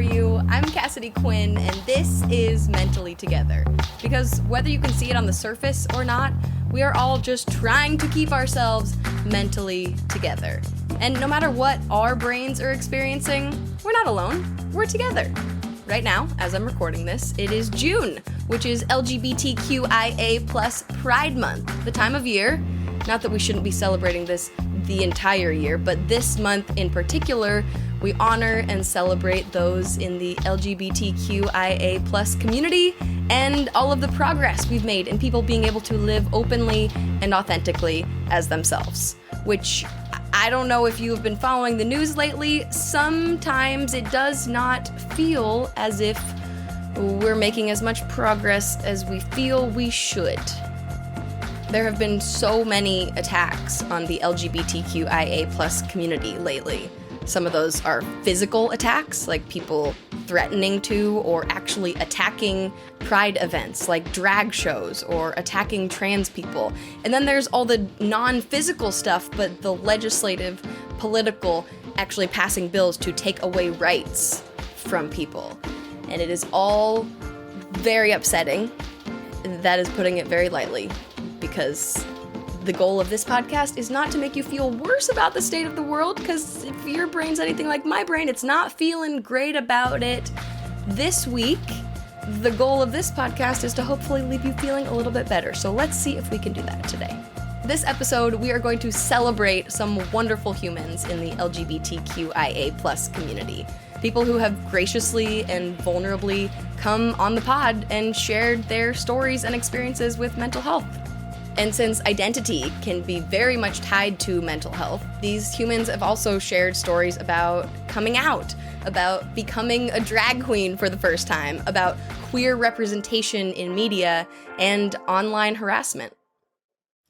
are you? I'm Cassidy Quinn, and this is Mentally Together. Because whether you can see it on the surface or not, we are all just trying to keep ourselves mentally together. And no matter what our brains are experiencing, we're not alone, we're together. Right now, as I'm recording this, it is June, which is LGBTQIA plus Pride Month, the time of year. Not that we shouldn't be celebrating this the entire year, but this month in particular, we honor and celebrate those in the LGBTQIA plus community and all of the progress we've made in people being able to live openly and authentically as themselves. Which, I don't know if you have been following the news lately, sometimes it does not feel as if we're making as much progress as we feel we should. There have been so many attacks on the LGBTQIA plus community lately. Some of those are physical attacks, like people threatening to or actually attacking pride events, like drag shows, or attacking trans people. And then there's all the non-physical stuff, but the legislative, political, actually passing bills to take away rights from people. And it is all very upsetting. That is putting it very lightly, because the goal of this podcast is not to make you feel worse about the state of the world, because if your brain's anything like my brain, it's not feeling great about it. This week, the goal of this podcast is to hopefully leave you feeling a little bit better. So let's see if we can do that today. This episode, we are going to celebrate some wonderful humans in the LGBTQIA plus community. People who have graciously and vulnerably come on the pod and shared their stories and experiences with mental health. And since identity can be very much tied to mental health, these humans have also shared stories about coming out, about becoming a drag queen for the first time, about queer representation in media, and online harassment.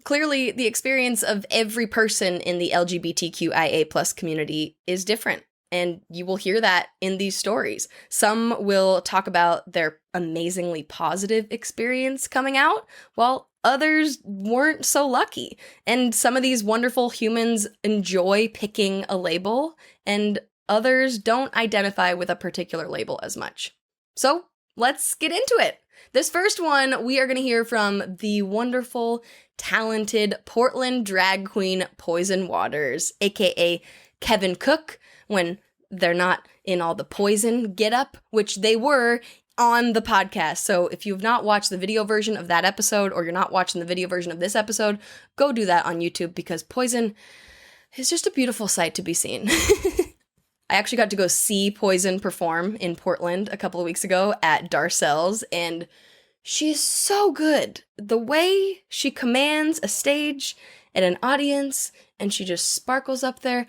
Clearly, the experience of every person in the LGBTQIA plus community is different, and you will hear that in these stories. Some will talk about their amazingly positive experience coming out, while others weren't so lucky. And some of these wonderful humans enjoy picking a label, and others don't identify with a particular label as much. So let's get into it. This first one, we are going to hear from the wonderful, talented Portland drag queen Poison Waters, aka Kevin Cook, when they're not in all the poison getup, which they were on the podcast. So if you've not watched the video version of that episode, or you're not watching the video version of this episode, go do that on YouTube, because Poison is just a beautiful sight to be seen. I actually got to go see Poison perform in Portland a couple of weeks ago at Darcel's, and she is so good. The way she commands a stage and an audience, and she just sparkles up there.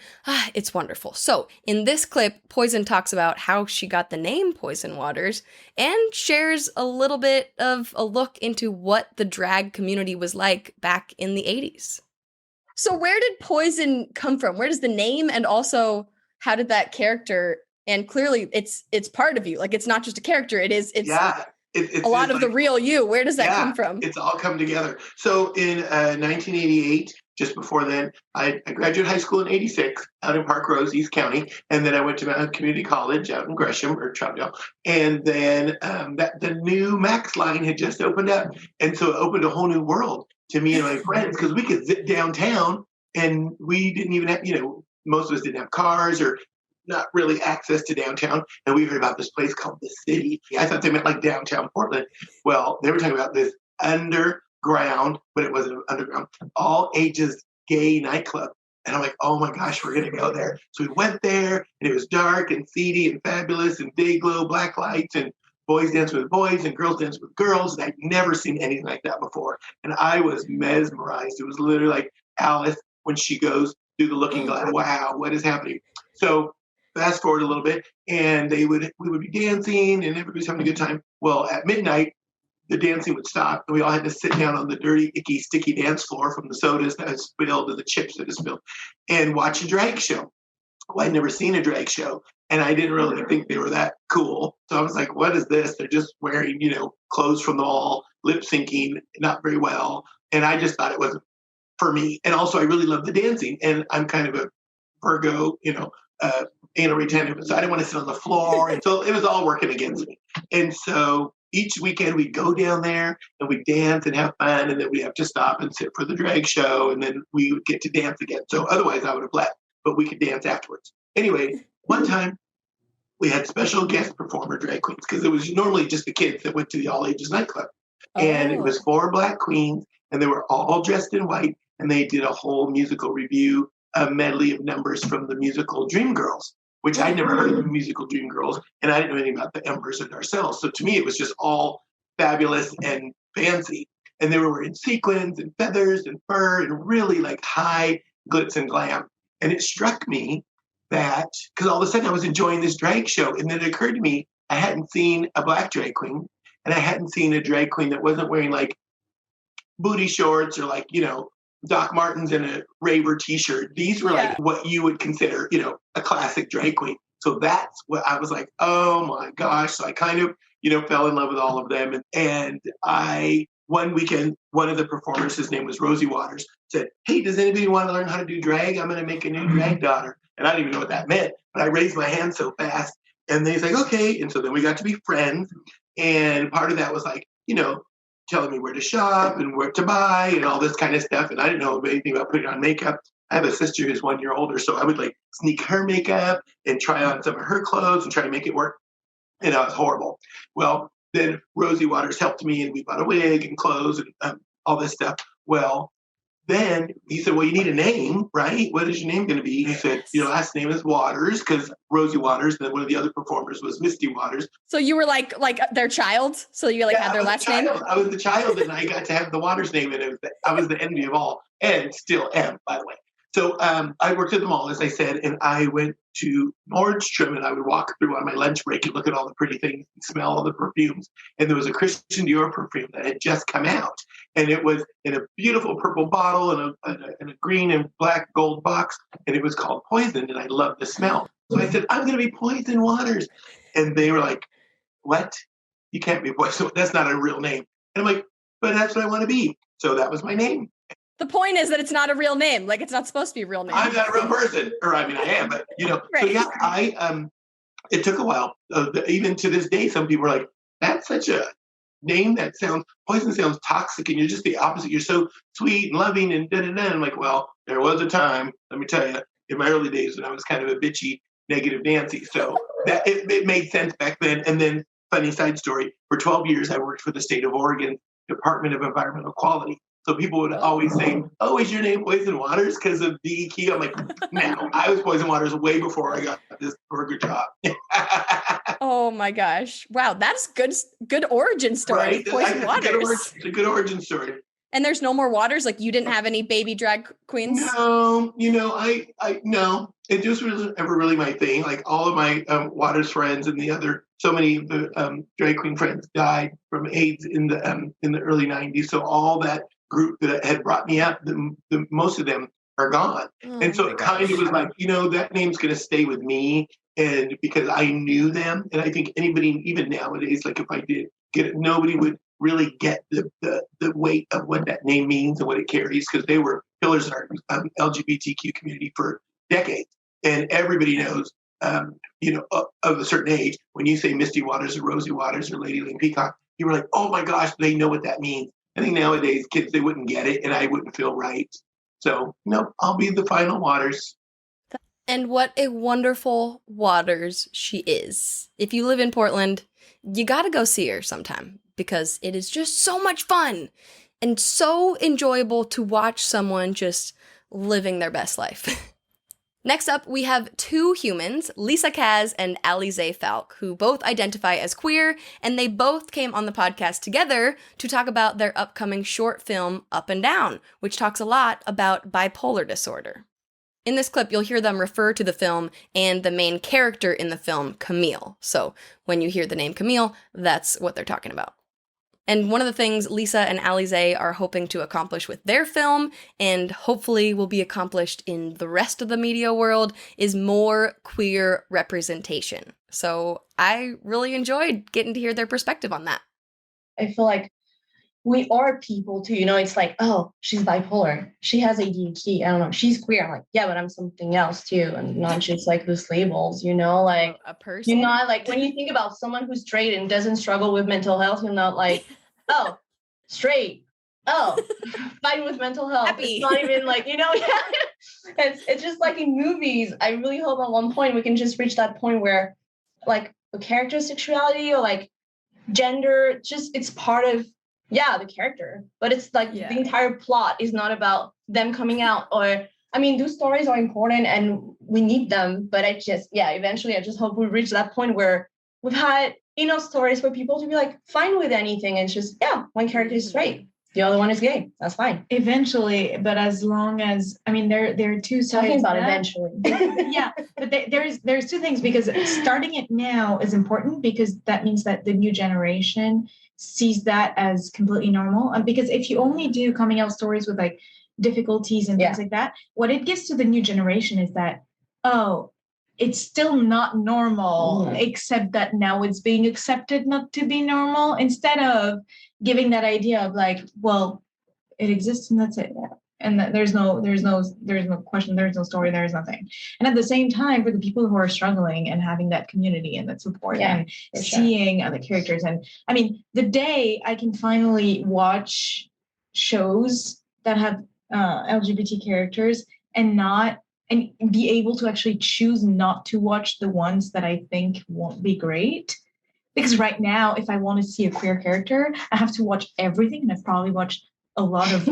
It's wonderful. So, in this clip, Poison talks about how she got the name Poison Waters, and shares a little bit of a look into what the drag community was like back in the 80s. So where did Poison come from? Where does the name, and also how did that character, and clearly it's part of you, like it's not just a character, it's a lot of the real you. Where does that come from? It's all come together. So in 1988, just before then, I graduated high school in 86 out in Park Rose, East County. And then I went to Mountain Community College out in Gresham or Troutdale. And then the new Max line had just opened up. And so it opened a whole new world to me and my friends, because we could zip downtown, and we didn't even have, most of us didn't have cars or not really access to downtown. And we heard about this place called The City. I thought they meant like downtown Portland. Well, they were talking about this underground, but it wasn't underground, all ages gay nightclub. And I'm like, oh my gosh, we're going to go there. So we went there, and it was dark and seedy and fabulous and day glow black lights, and boys dancing with boys and girls dancing with girls. And I'd never seen anything like that before. And I was mesmerized. It was literally like Alice when she goes through the looking glass. Wow, what is happening? So fast forward a little bit, and we would be dancing, and everybody's having a good time. Well, at midnight, the dancing would stop, and we all had to sit down on the dirty, icky, sticky dance floor from the sodas that had spilled and the chips that had spilled, and watch a drag show. Well, I'd never seen a drag show, and I didn't really think they were that cool. So I was like, what is this? They're just wearing, clothes from the mall, lip syncing, not very well. And I just thought it wasn't for me. And also, I really love the dancing, and I'm kind of a Virgo, anal retention, so I didn't want to sit on the floor. And so it was all working against me. And so each weekend we'd go down there and we'd dance and have fun, and then we'd have to stop and sit for the drag show, and then we would get to dance again. So otherwise I would have left, but we could dance afterwards. Anyway, one time we had special guest performer drag queens, because it was normally just the kids that went to the all ages nightclub. And it was 4 Black queens, and they were all dressed in white, and they did a whole musical review, a medley of numbers from the musical Dreamgirls, which I'd never heard of the musical Dreamgirls, and I didn't know anything about the Embers and Ourselves. So to me, it was just all fabulous and fancy. And they were wearing sequins and feathers and fur and really like high glitz and glam. And it struck me that, because all of a sudden I was enjoying this drag show, and then it occurred to me I hadn't seen a Black drag queen, and I hadn't seen a drag queen that wasn't wearing like booty shorts or like, Doc Martens and a raver t-shirt. These were like what you would consider, a classic drag queen. So that's what I was like, oh my gosh. So I kind of, fell in love with all of them. And one weekend, one of the performers, his name was Rosie Waters, said, hey, does anybody want to learn how to do drag? I'm going to make a new drag daughter. And I didn't even know what that meant, but I raised my hand so fast. And he's like, okay. And so then we got to be friends. And part of that was like, telling me where to shop and where to buy and all this kind of stuff. And I didn't know anything about putting on makeup. I have a sister who's 1 year older, so I would like sneak her makeup and try on some of her clothes and try to make it work. And it was horrible. Well, then Rosie Waters helped me, and we bought a wig and clothes and all this stuff. Well, then he said, well, you need a name, right? What is your name going to be? He said, last name is Waters, because Rosie Waters, then one of the other performers was Misty Waters. So you were like their child? So you had their last name? I was the child, and I got to have the Waters name, and I was the envy of all, and still am, by the way. So I worked at the mall, as I said, and I went to Nordstrom, and I would walk through on my lunch break and look at all the pretty things and smell all the perfumes. And there was a Christian Dior perfume that had just come out, and it was in a beautiful purple bottle and a green and black gold box, and it was called Poison, and I loved the smell. So I said, I'm going to be Poison Waters. And they were like, what? You can't be Poison. That's not a real name. And I'm like, but that's what I want to be. So that was my name. The point is that it's not a real name. Like, it's not supposed to be a real name. I'm not a real person. Or, I mean, I am, but, Right. So yeah, it took a while. Even to this day, some people are like, that's such a name that Poison sounds toxic, and you're just the opposite. You're so sweet and loving and da-da-da. I'm like, well, there was a time, let me tell you, in my early days when I was kind of a bitchy, negative Nancy. So that it made sense back then. And then, funny side story, for 12 years, I worked for the state of Oregon Department of Environmental Quality. So people would always say, oh, is your name Poison Waters because of DEQ? I'm like, no, I was Poison Waters way before I got this burger job. Oh my gosh. Wow, that's good origin story. Right? Poison Waters. It's a good origin story. And there's no more Waters? Like, you didn't have any baby drag queens? No, I no. It just wasn't ever really my thing. Like, all of my Waters friends and so many of the drag queen friends died from AIDS in the early 90s. So all that group that had brought me up, most of them are gone. And so it kind of was like, that name's going to stay with me. And because I knew them, and I think anybody, even nowadays, like if I did get it, nobody would really get the weight of what that name means and what it carries, because they were pillars in our LGBTQ community for decades. And everybody knows, of a certain age, when you say Misty Waters or Rosie Waters or Lady Lane Peacock, you were like, oh my gosh, they know what that means. I think nowadays kids, they wouldn't get it, and I wouldn't feel right. So, no, I'll be the final Waters. And what a wonderful Waters she is. If you live in Portland, you gotta go see her sometime, because it is just so much fun and so enjoyable to watch someone just living their best life. Next up, we have two humans, Lisa Kaz and Alize Falk, who both identify as queer, and they both came on the podcast together to talk about their upcoming short film, Up and Down, which talks a lot about bipolar disorder. In this clip, you'll hear them refer to the film and the main character in the film, Camille. So when you hear the name Camille, that's what they're talking about. And one of the things Lisa and Alize are hoping to accomplish with their film, and hopefully will be accomplished in the rest of the media world, is more queer representation. So I really enjoyed getting to hear their perspective on that. I feel like we are people too, it's like, oh, she's bipolar, she has ADHD, I don't know, she's queer. I'm like, yeah, but I'm something else too, and not just like those labels, like a person. you're not like, when you think about someone who's straight and doesn't struggle with mental health, you're not like, oh, straight, oh, fighting with mental health. Happy. It's not even like, yeah. It's just like in movies. I really hope at one point we can just reach that point where like a character's sexuality or like gender, it's part of the character, but it's like the entire plot is not about them coming out. Or I mean, those stories are important and we need them, but eventually I just hope we reach that point where we've had enough stories for people to be like fine with anything, and it's just one character is straight, the other one is gay, that's fine eventually. But as long as, I mean, there are two sides. Talking about eventually. But there's two things, because starting it now is important, because that means that the new generation sees that as completely normal. Because if you only do coming out stories with like difficulties and things like that, what it gives to the new generation is that, oh, it's still not normal, except that now it's being accepted not to be normal, instead of giving that idea of like, well, it exists and that's it. And that there's no question, there's no story, there's nothing. And at the same time, for the people who are struggling and having that community and that support and seeing other characters. And I mean, the day I can finally watch shows that have LGBT characters and be able to actually choose not to watch the ones that I think won't be great. Because right now, if I want to see a queer character, I have to watch everything, and I've probably watched a lot of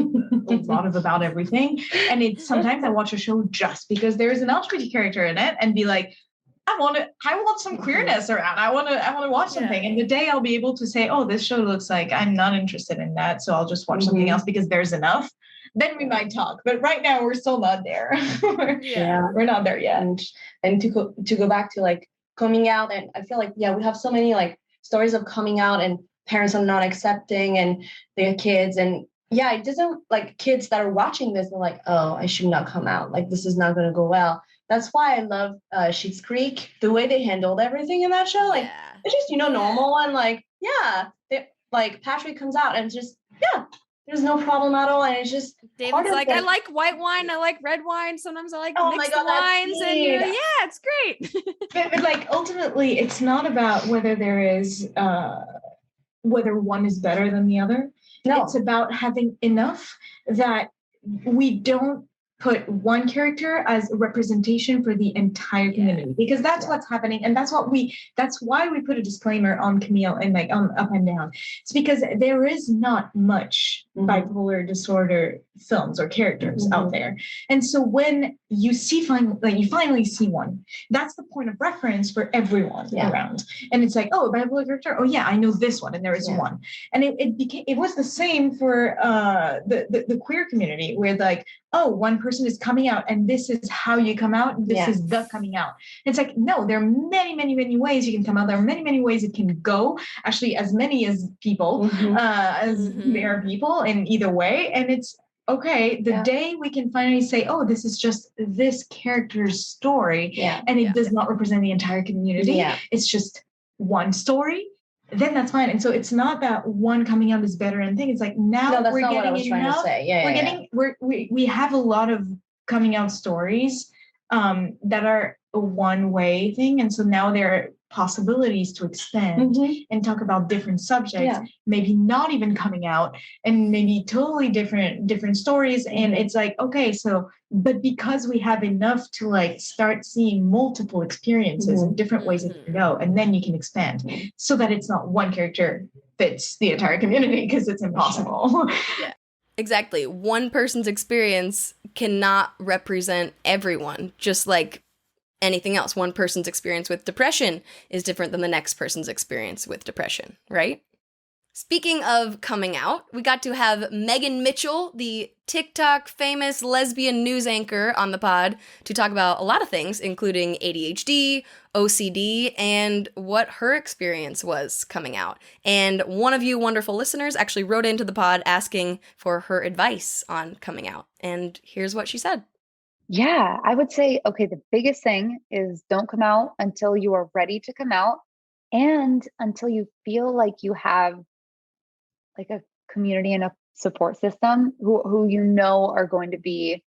about everything. And sometimes I watch a show just because there's an LGBT character in it, and be like, I want some queerness around. I want to watch something. And the day I'll be able to say, oh, this show looks like I'm not interested in that, so I'll just watch something else because there's enough. Then we might talk. But right now we're still not there. We're not there yet. And to go back to like coming out, and I feel like we have so many like stories of coming out and parents are not accepting and their kids, and it doesn't, like, kids that are watching this are like, oh, I should not come out, like this is not going to go well. That's why I love Schitt's Creek, the way they handled everything in that show. Like it's just normal, and like like Patrick comes out and just there's no problem at all, and it's just David's like, I like white wine, I like red wine, sometimes I like mixed wines, and it's great. but like ultimately, it's not about whether there is whether one is better than the other. No, it's about having enough that we don't put one character as a representation for the entire community, because that's what's happening. And that's why we put a disclaimer on Camille and like on Up and Down. It's because there is not much bipolar disorder films or characters out there. And so when you see you finally see one, that's the point of reference for everyone around. And it's like, oh, a bipolar character, oh yeah, I know this one, and there is one. And it was the same for the queer community, where like, oh, one person is coming out and this is how you come out, and this is the coming out. And it's like, no, there are many, many, many ways you can come out. There are many, many ways it can go. Actually, as many as people, as there are people in either way. And it's okay, the day we can finally say, oh, this is just this character's story, and it does not represent the entire community. It's just one story, then that's fine. And so it's not that one coming out is better and thing. It's like, now we're getting enough. We have a lot of coming out stories that are a one-way thing. And so now there are possibilities to expand and talk about different subjects, maybe not even coming out, and maybe totally different stories. And it's like, okay, so, but because we have enough to like start seeing multiple experiences and different ways it can go, and then you can expand so that it's not one character fits the entire community, because it's impossible. Exactly. One person's experience cannot represent everyone, just like anything else. One person's experience with depression is different than the next person's experience with depression, right? Speaking of coming out, we got to have Megan Mitchell, the TikTok famous lesbian news anchor, on the pod to talk about a lot of things, including ADHD, OCD, and what her experience was coming out. And one of you wonderful listeners actually wrote into the pod asking for her advice on coming out. And here's what she said. Yeah, I would say, okay, the biggest thing is don't come out until you are ready to come out, and until you feel like you have like a community and a support system who you know are going to be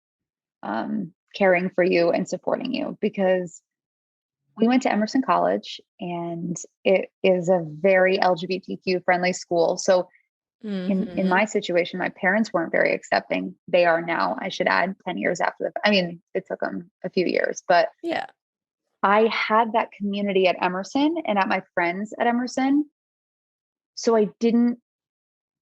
caring for you and supporting you, because we went to Emerson College and it is a very LGBTQ friendly school. So in my situation, my parents weren't very accepting. They are now, I should add, 10 years after I mean, it took them a few years, but yeah, I had that community at Emerson and at my friends at Emerson. So I didn't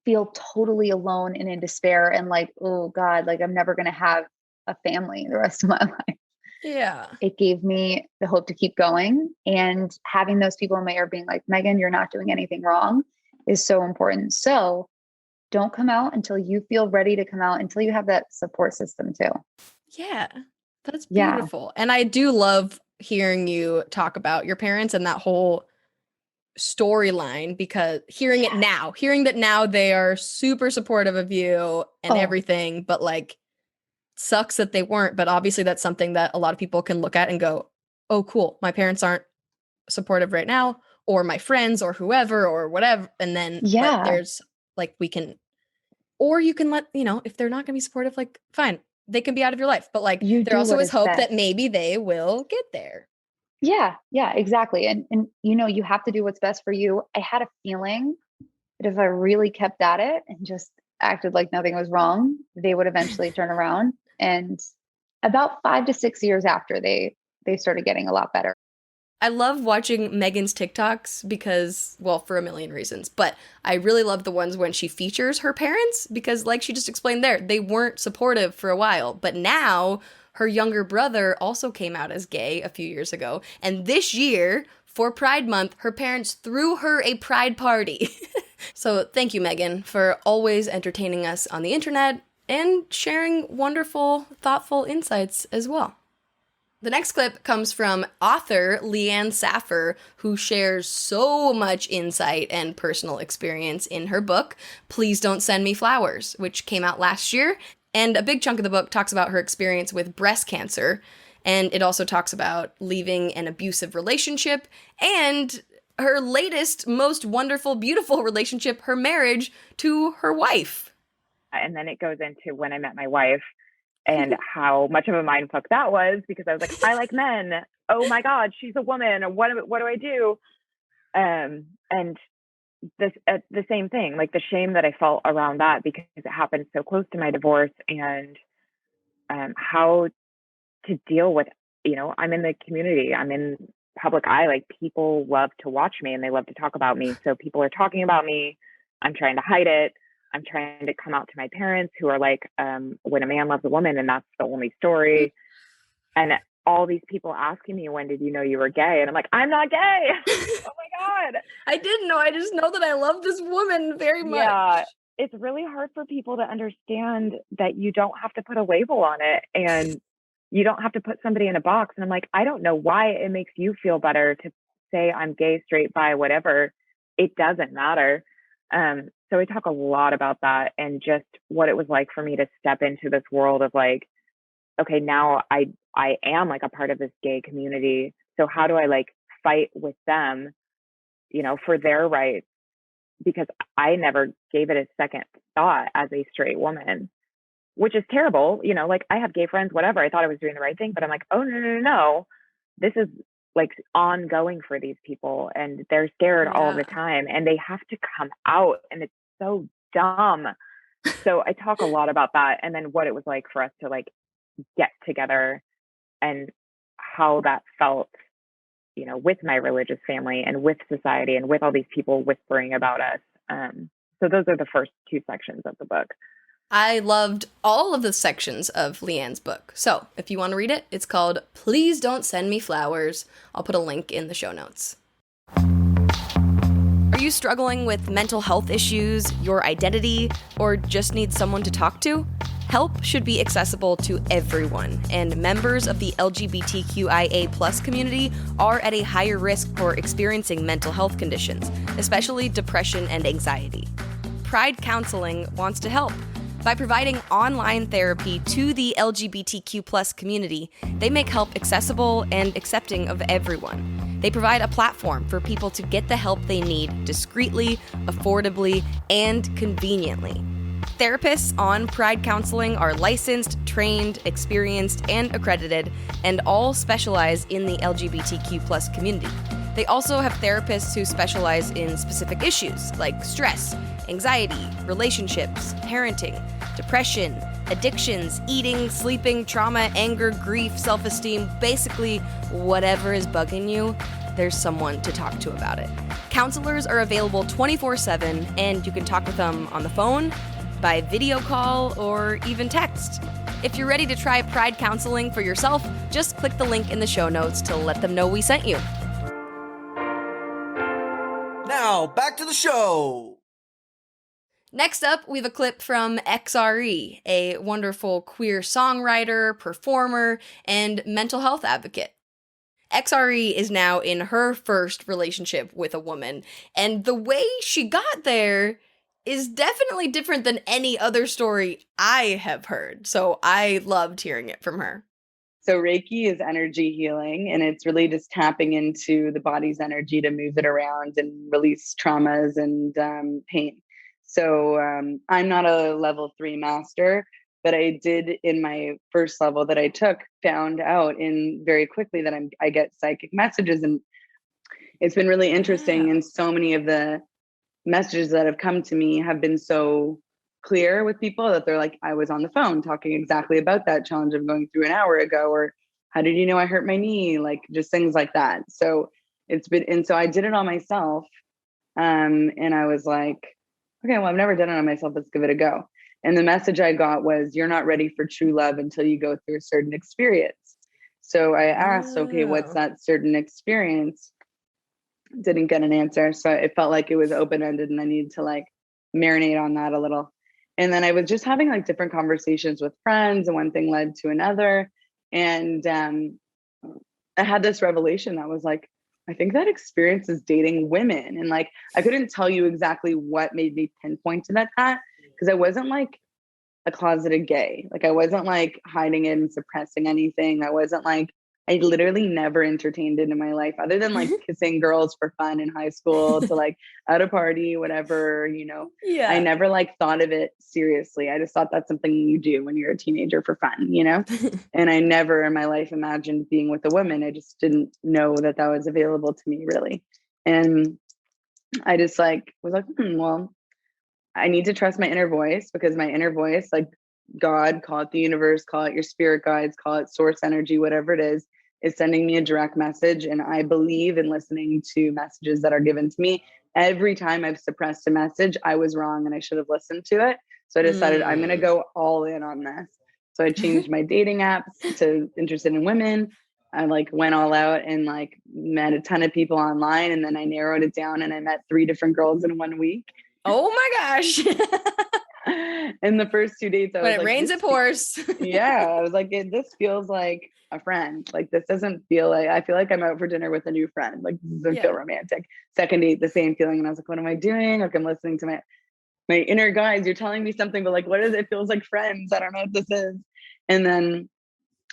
feel totally alone and in despair and like, oh God, like I'm never going to have a family the rest of my life. yeah, It gave me the hope to keep going, and having those people in my ear being like, Megan, you're not doing anything wrong is so important. So don't come out until you feel ready to come out, until you have that support system too. yeah. That's Yeah. beautiful. And I do love hearing you talk about your parents and that whole storyline, because hearing that now they are super supportive of you and everything, but like sucks that they weren't. But obviously that's something that a lot of people can look at and go, oh, cool, my parents aren't supportive right now, or my friends or whoever or whatever. And then but there's like, we can, or you can let, if they're not gonna be supportive, like fine, they can be out of your life. But like there also is hope that maybe they will get there. Yeah, exactly. And you have to do what's best for you. I had a feeling that if I really kept at it and just acted like nothing was wrong, they would eventually turn around. And about 5 to 6 years after, they started getting a lot better. I love watching Megan's TikToks because, well, for a million reasons, but I really love the ones when she features her parents because, like she just explained there, they weren't supportive for a while, but now her younger brother also came out as gay a few years ago, and this year, for Pride Month, her parents threw her a pride party. So thank you, Megan, for always entertaining us on the internet and sharing wonderful, thoughtful insights as well. The next clip comes from author Leanne Saffer, who shares so much insight and personal experience in her book, Please Don't Send Me Flowers, which came out last year. And a big chunk of the book talks about her experience with breast cancer. And it also talks about leaving an abusive relationship and her latest, most wonderful, beautiful relationship, her marriage to her wife. And then it goes into when I met my wife and how much of a mindfuck that was, because I was like, I like men. Oh my God, she's a woman. What do I do? And this the same thing, like the shame that I felt around that because it happened so close to my divorce, and how to deal with, I'm in the community, I'm in public eye, like people love to watch me and they love to talk about me. So people are talking about me. I'm trying to hide it. I'm trying to come out to my parents who are like, when a man loves a woman and that's the only story. And all these people asking me, when did you know you were gay? And I'm like, I'm not gay. Oh my God. I didn't know. I just know that I love this woman very much. Yeah. It's really hard for people to understand that you don't have to put a label on it and you don't have to put somebody in a box. And I'm like, I don't know why it makes you feel better to say I'm gay, straight, bi, whatever. It doesn't matter. So we talk a lot about that and just what it was like for me to step into this world of like, okay, now I am like a part of this gay community. So how do I like fight with them, for their rights? Because I never gave it a second thought as a straight woman, which is terrible. Like I have gay friends, whatever. I thought I was doing the right thing, but I'm like, oh, no. This is like ongoing for these people and they're scared all the time and they have to come out and it's so dumb. So I talk a lot about that and then what it was like for us to like get together and how that felt, with my religious family and with society and with all these people whispering about us. So those are the first 2 sections of the book. I loved all of the sections of Leanne's book. So if you want to read it, it's called Please Don't Send Me Flowers. I'll put a link in the show notes. Are you struggling with mental health issues, your identity, or just need someone to talk to? Help should be accessible to everyone, and members of the LGBTQIA+ community are at a higher risk for experiencing mental health conditions, especially depression and anxiety. Pride Counseling wants to help By providing online therapy to the LGBTQ+ community, they make help accessible and accepting of everyone. They provide a platform for people to get the help they need discreetly, affordably, and conveniently. Therapists on Pride Counseling are licensed, trained, experienced, and accredited, and all specialize in the LGBTQ+ community. They also have therapists who specialize in specific issues like stress, anxiety, relationships, parenting, depression, addictions, eating, sleeping, trauma, anger, grief, self-esteem, basically whatever is bugging you, there's someone to talk to about it. Counselors are available 24/7, and you can talk with them on the phone, by video call, or even text. If you're ready to try Pride Counseling for yourself, just click the link in the show notes to let them know we sent you. Now, back to the show. Next up, we have a clip from XRE, a wonderful queer songwriter, performer, and mental health advocate. XRE is now in her first relationship with a woman, and the way she got there is definitely different than any other story I have heard, so I loved hearing it from her. So Reiki is energy healing, and it's really just tapping into the body's energy to move it around and release traumas and pain. So I'm not a level 3 master, but I did in my first level that I took, found out in very quickly that I get psychic messages, and it's been really interesting. And so many of the messages that have come to me have been so clear with people that they're like, I was on the phone talking exactly about that challenge I'm going through an hour ago, or how did you know I hurt my knee? Like just things like that. So it's been, and so I did it on myself. And I was like, okay, well, I've never done it on myself. Let's give it a go. And the message I got was, you're not ready for true love until you go through a certain experience. So I asked, okay, what's that certain experience? Didn't get an answer. So it felt like it was open-ended and I needed to like marinate on that a little. And then I was just having like different conversations with friends, and one thing led to another. And I had this revelation that was like, I think that experience is dating women. And like, I couldn't tell you exactly what made me pinpoint to that, because I wasn't like a closeted gay. Like I wasn't like hiding it and suppressing anything. I wasn't like, I literally never entertained it in my life other than like kissing girls for fun in high school to like at a party, whatever, you know. Yeah. I never like thought of it seriously. I just thought that's something you do when you're a teenager for fun, you know. And I never in my life imagined being with a woman. I just didn't know that that was available to me really. And I just like was like, well, I need to trust my inner voice, because my inner voice, like God, call it the universe, call it your spirit guides, call it source energy, whatever it is sending me a direct message. And I believe in listening to messages that are given to me. Every time I've suppressed a message, I was wrong and I should have listened to it. So I decided I'm going to go all in on this. So I changed my dating apps to interested in women. I like went all out and like met a ton of people online. And then I narrowed it down and I met 3 different girls in 1 week. Oh my gosh. In the first 2 dates, I was when it like, rains, it pours. Yeah, I was like, this feels like a friend. Like this doesn't feel like, I feel like I'm out for dinner with a new friend. Like this doesn't feel romantic. Second date, the same feeling. And I was like, what am I doing? Like I'm listening to my inner guides. You're telling me something, but like, what is it? It feels like friends. I don't know what this is. And then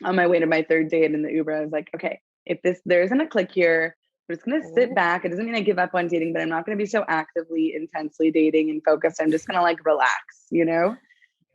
on my way to my 3rd date in the Uber, I was like, okay, if there isn't a click here, I'm just going to sit back. It doesn't mean I give up on dating, but I'm not going to be so actively, intensely dating and focused. I'm just going to like relax, you know?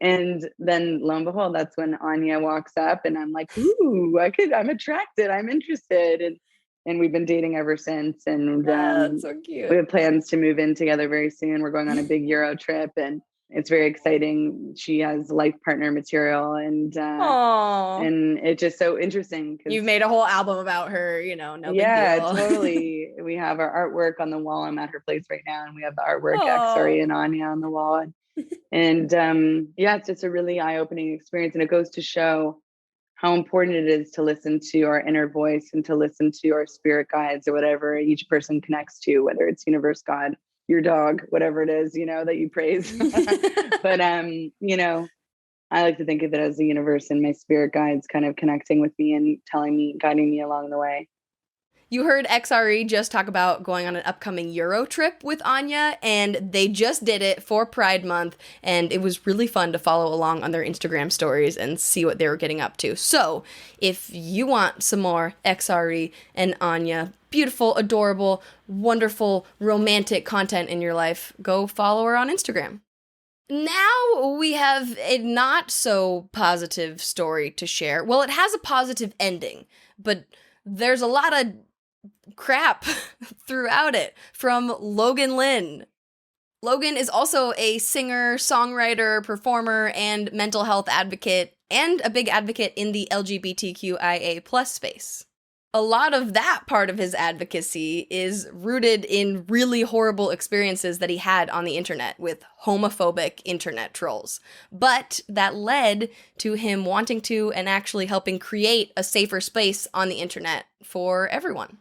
And then lo and behold, that's when Anya walks up and I'm like, ooh, I'm attracted. I'm interested. And we've been dating ever since. And That's so cute. we have plans to move in together very soon. We're going on a big Euro trip and it's very exciting. She has life partner material and it's just so interesting. You've made a whole album about her, you know, no big deal. Totally. We have our artwork on the wall. I'm at her place right now and we have the artwork X-Ray and Anya on the wall. And it's just a really eye-opening experience. And it goes to show how important it is to listen to our inner voice and to listen to our spirit guides or whatever each person connects to, whether it's universe, God, your dog, whatever it is, you know, that you praise. But, you know, I like to think of it as the universe and my spirit guides kind of connecting with me and telling me, guiding me along the way. You heard XRE just talk about going on an upcoming Euro trip with Anya, and they just did it for Pride Month, and it was really fun to follow along on their Instagram stories and see what they were getting up to. So, if you want some more XRE and Anya, beautiful, adorable, wonderful, romantic content in your life, go follow her on Instagram. Now we have a not so positive story to share. Well, it has a positive ending, but there's a lot of crap throughout it from Logan Lynn. Logan is also a singer, songwriter, performer, and mental health advocate, and a big advocate in the LGBTQIA plus space. A lot of that part of his advocacy is rooted in really horrible experiences that he had on the internet with homophobic internet trolls. But that led to him wanting to and actually helping create a safer space on the internet for everyone.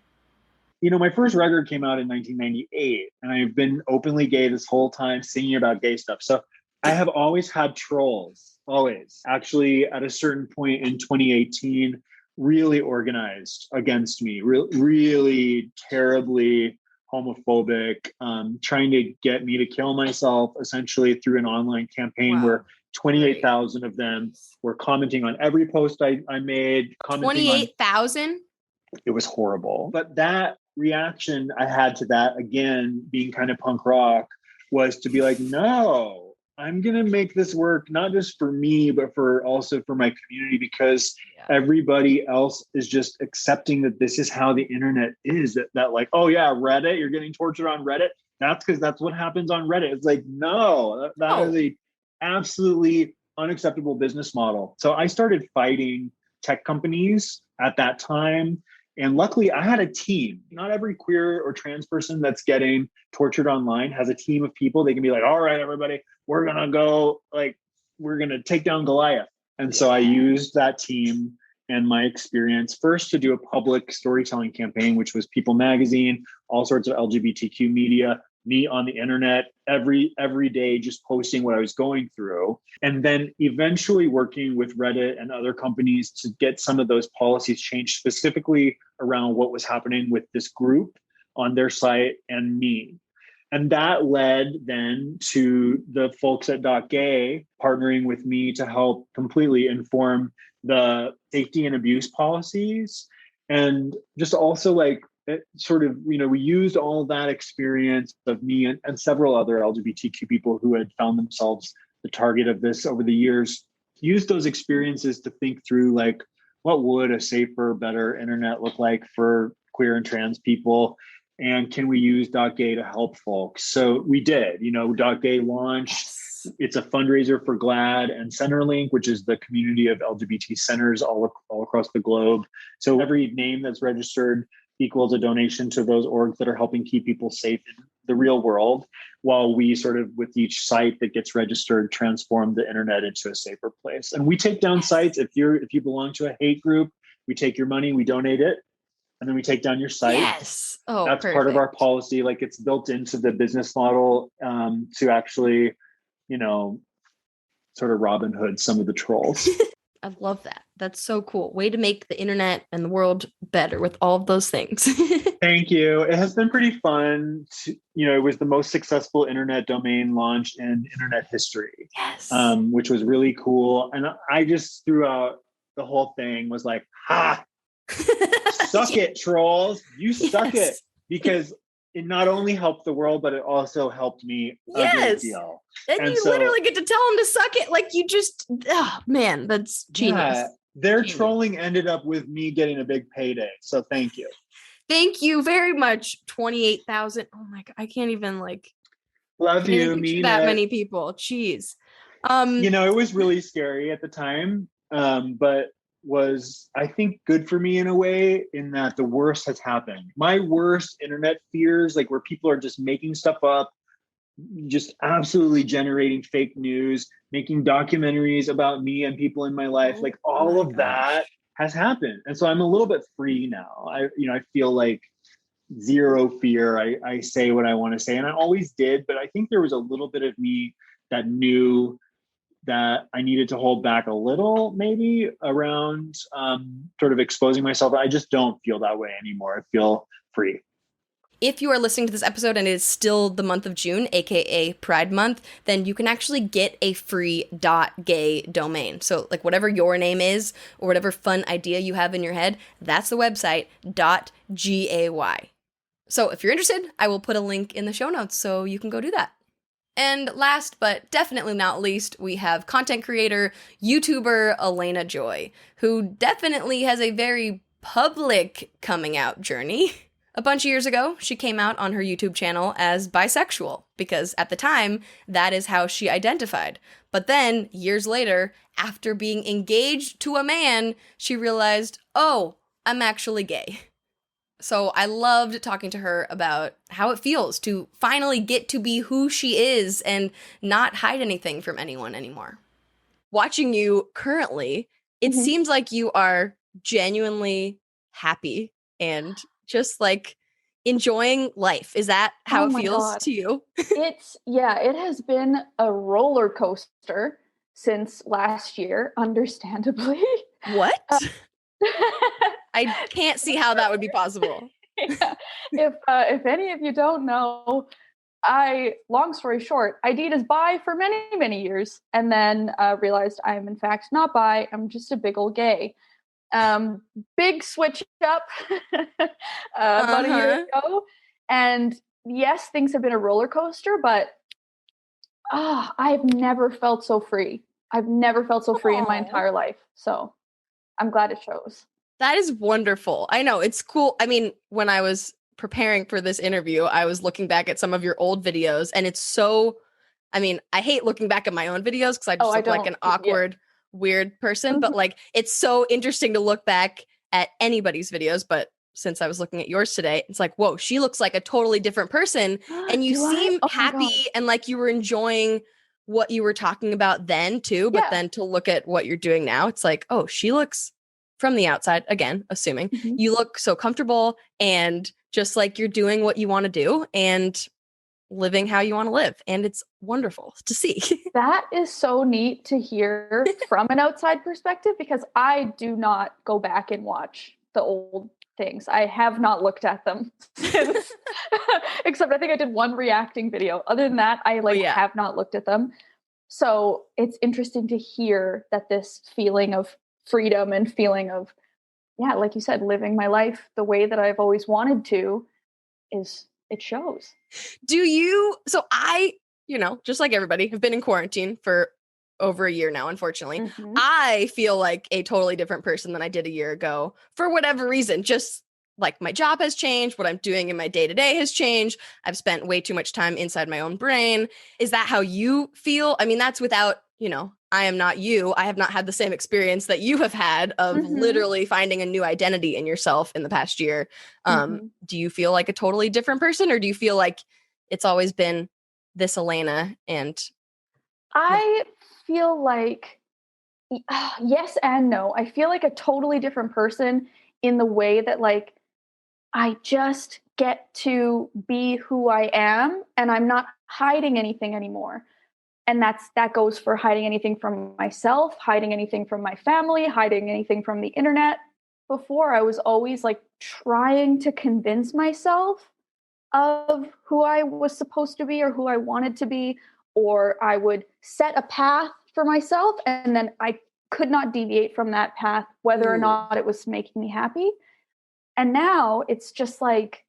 You know, my first record came out in 1998, and I've been openly gay this whole time, singing about gay stuff. So I have always had trolls, always. Actually, at a certain point in 2018, really organized against me, really terribly homophobic, trying to get me to kill myself, essentially through an online campaign where 28,000 of them were commenting on every post I made. 28,000? It was horrible. But that reaction I had to that, again, being kind of punk rock, was to be like, no, I'm going to make this work, not just for me, but also for my community, because everybody else is just accepting that this is how the internet is, that like, oh yeah, Reddit, you're getting tortured on Reddit. That's because that's what happens on Reddit. It's like, no, that is a absolutely unacceptable business model. So I started fighting tech companies at that time. And luckily, I had a team. Not every queer or trans person that's getting tortured online has a team of people. They can be like, all right, everybody, we're going to take down Goliath. And so I used that team and my experience first to do a public storytelling campaign, which was People Magazine, all sorts of LGBTQ media, me on the internet every day, just posting what I was going through. And then eventually working with Reddit and other companies to get some of those policies changed, specifically around what was happening with this group on their site and me. And that led then to the folks at .gay partnering with me to help completely inform the safety and abuse policies. And just also like it sort of, you know, we used all that experience of me and several other LGBTQ people who had found themselves the target of this over the years, used those experiences to think through like, what would a safer, better internet look like for queer and trans people? And can we use .gay to help folks? So we did, you know, .gay launched. It's a fundraiser for GLAAD and Centerlink, which is the community of LGBT centers all across the globe. So every name that's registered equals a donation to those orgs that are helping keep people safe in the real world, while we sort of, with each site that gets registered, transform the internet into a safer place. And we take down sites. If you belong to a hate group, we take your money, we donate it, and then we take down your site. Yes. Oh, that's perfect. Part of our policy. Like, it's built into the business model to actually, you know, sort of Robin Hood some of the trolls. I love that. That's so cool. Way to make the internet and the world better with all of those things. Thank you. It has been pretty fun. It was the most successful internet domain launch in internet history. Yes. Which was really cool. And I just throughout the whole thing was like, suck it, trolls. You suck it. Because it not only helped the world, but it also helped me a great deal. And you literally get to tell them to suck it. Like, you just, oh man, that's genius. Yeah, their trolling ended up with me getting a big payday. So thank you. Thank you very much. 28,000. Oh my God. I can't even love you. Mean that many people. Jeez. It was really scary at the time. But was, I think, good for me in a way, in that the worst has happened. My worst internet fears, like where people are just making stuff up, just absolutely generating fake news, making documentaries about me and people in my life, like all of that has happened. And so I'm a little bit free now. I feel like zero fear. I say what I want to say, and I always did, but I think there was a little bit of me that knew that I needed to hold back a little, maybe around sort of exposing myself. I just don't feel that way anymore. I feel free. If you are listening to this episode and it is still the month of June, aka Pride Month, then you can actually get a free .gay domain. So like whatever your name is or whatever fun idea you have in your head, that's the website .gay. So if you're interested, I will put a link in the show notes so you can go do that. And last but definitely not least, we have content creator, YouTuber Elena Joy, who definitely has a very public coming out journey. A bunch of years ago, she came out on her YouTube channel as bisexual, because at the time, that is how she identified. But then, years later, after being engaged to a man, she realized, oh, I'm actually gay. So I loved talking to her about how it feels to finally get to be who she is and not hide anything from anyone anymore. Watching you currently, it seems like you are genuinely happy and just like enjoying life. Is that how it feels to you? It has been a roller coaster since last year, understandably. What? I can't see how that would be possible. Yeah. If any of you don't know, long story short, I dated as bi for many, many years, and then realized I'm in fact not bi. I'm just a big old gay. Big switch up about a year ago. And yes, things have been a roller coaster, but I've never felt so free. I've never felt so free in my entire life. So I'm glad it shows. That is wonderful. I know, it's cool. I mean, when I was preparing for this interview, I was looking back at some of your old videos, and it's so, I mean, I hate looking back at my own videos because I just look like an awkward, weird person, but like, it's so interesting to look back at anybody's videos. But since I was looking at yours today, it's like, whoa, she looks like a totally different person. And you seem happy and like you were enjoying what you were talking about then too. But then to look at what you're doing now, it's like, oh, she looks, from the outside, again, assuming, you look so comfortable and just like you're doing what you want to do and living how you want to live. And it's wonderful to see. That is so neat to hear from an outside perspective, because I do not go back and watch the old things. I have not looked at them since, except I think I did one reacting video. Other than that, I have not looked at them. So it's interesting to hear that this feeling of freedom and feeling of, like you said, living my life the way that I've always wanted to, it shows. So I, just like everybody, have been in quarantine for over a year now, unfortunately. I feel like a totally different person than I did a year ago for whatever reason. Just like my job has changed, what I'm doing in my day-to-day has changed. I've spent way too much time inside my own brain. Is that how you feel? I mean, that's without, I am not you. I have not had the same experience that you have had of literally finding a new identity in yourself in the past year. Do you feel like a totally different person, or do you feel like it's always been this Elena? And I feel like yes and no. I feel like a totally different person in the way that like I just get to be who I am and I'm not hiding anything anymore. And that goes for hiding anything from myself, hiding anything from my family, hiding anything from the internet. Before, I was always like trying to convince myself of who I was supposed to be or who I wanted to be, or I would set a path for myself and then I could not deviate from that path, whether or not it was making me happy. And now it's just like,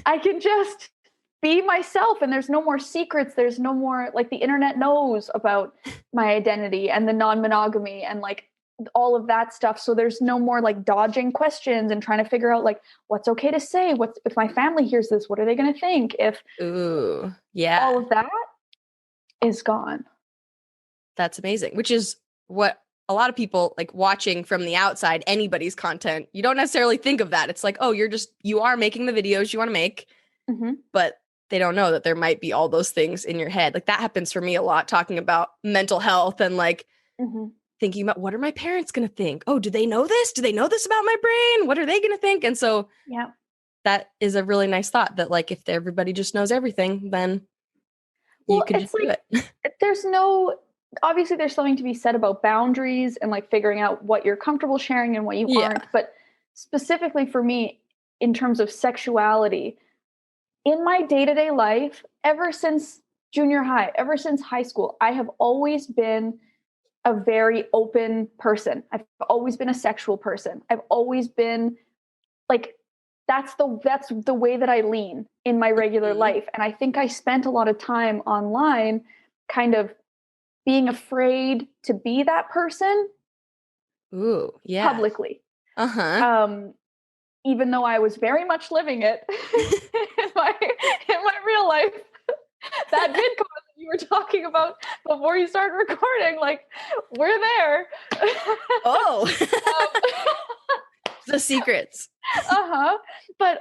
I can just be myself and there's no more secrets. There's no more, like, the internet knows about my identity and the non-monogamy and like all of that stuff. So there's no more like dodging questions and trying to figure out like what's okay to say. What if my family hears this? What are they going to think? If all of that is gone. That's amazing. Which is what a lot of people like watching from the outside, anybody's content. You don't necessarily think of that. It's like, oh, you are making the videos you want to make, but they don't know that there might be all those things in your head. Like that happens for me a lot, talking about mental health and like thinking about what are my parents going to think? Oh, do they know this? Do they know this about my brain? What are they going to think? And so that is a really nice thought that like, if everybody just knows everything, then. you can just do it. There's obviously there's something to be said about boundaries and like figuring out what you're comfortable sharing and what you aren't. But specifically for me, in terms of sexuality, in my day-to-day life, ever since junior high, ever since high school, I have always been a very open person. I've always been a sexual person. I've always been like, that's the way that I lean in my regular life. And I think I spent a lot of time online kind of being afraid to be that person. Ooh, yeah. Publicly. Uh-huh. Even though I was very much living it in my real life. That vid comment that you were talking about before you started recording, like, we're there. Oh. The secrets. But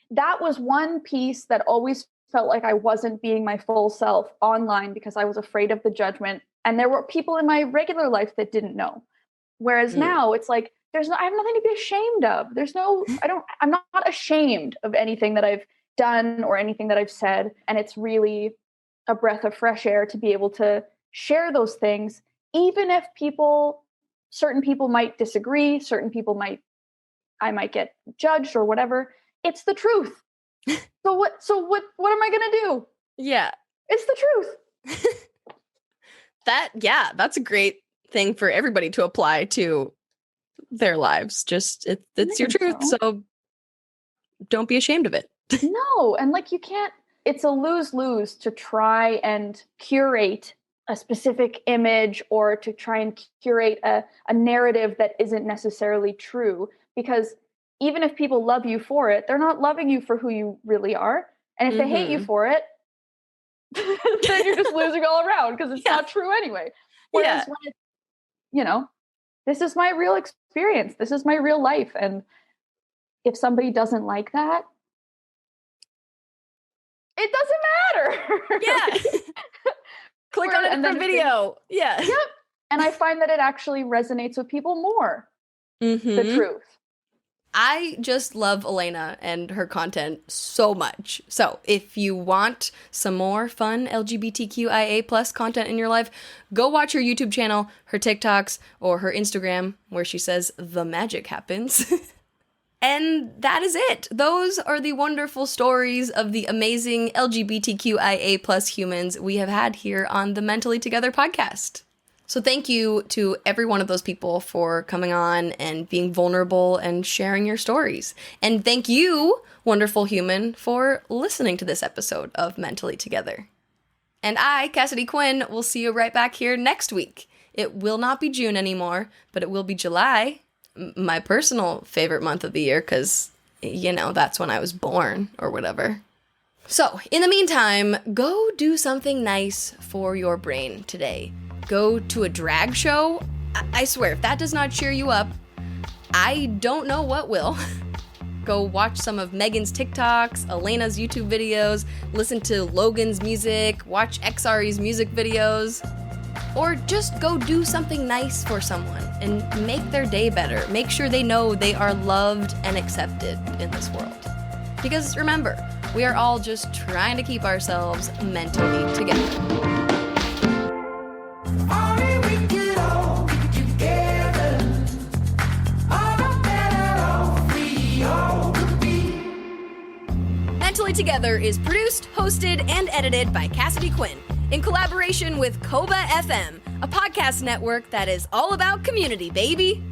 that was one piece that always felt like I wasn't being my full self online because I was afraid of the judgment. And there were people in my regular life that didn't know. Whereas now it's like, I have nothing to be ashamed of. I'm not ashamed of anything that I've done or anything that I've said. And it's really a breath of fresh air to be able to share those things, even if certain people might disagree, I might get judged or whatever. It's the truth. So what am I going to do? Yeah. It's the truth. That's a great thing for everybody to apply to their lives. Just it's your truth. So don't be ashamed of it. No. And like, it's a lose-lose to try and curate a specific image or to try and curate a narrative that isn't necessarily true, because even if people love you for it, they're not loving you for who you really are. And if they hate you for it, then you're just losing all around because it's not true anyway. Whereas when it's, this is my real experience. This is my real life. And if somebody doesn't like that, it doesn't matter. Yeah. Click on a different video. Yeah. Yep. And I find that it actually resonates with people more. The truth. I just love Elena and her content so much. So if you want some more fun LGBTQIA plus content in your life, go watch her YouTube channel, her TikToks, or her Instagram, where she says the magic happens. And that is it. Those are the wonderful stories of the amazing LGBTQIA plus humans we have had here on the Mentally Together podcast. So thank you to every one of those people for coming on and being vulnerable and sharing your stories. And thank you, wonderful human, for listening to this episode of Mentally Together. And I, Cassidy Quinn, will see you right back here next week. It will not be June anymore, but it will be July, my personal favorite month of the year, because, that's when I was born or whatever. So, in the meantime, go do something nice for your brain today. Go to a drag show. I swear, if that does not cheer you up, I don't know what will. Go watch some of Megan's TikToks, Elena's YouTube videos, listen to Logan's music, watch XRE's music videos, or just go do something nice for someone and make their day better. Make sure they know they are loved and accepted in this world. Because remember, we are all just trying to keep ourselves mentally together. Mentally Together is produced, hosted, and edited by Cassidy Quinn in collaboration with Koba FM, a podcast network that is all about community, baby.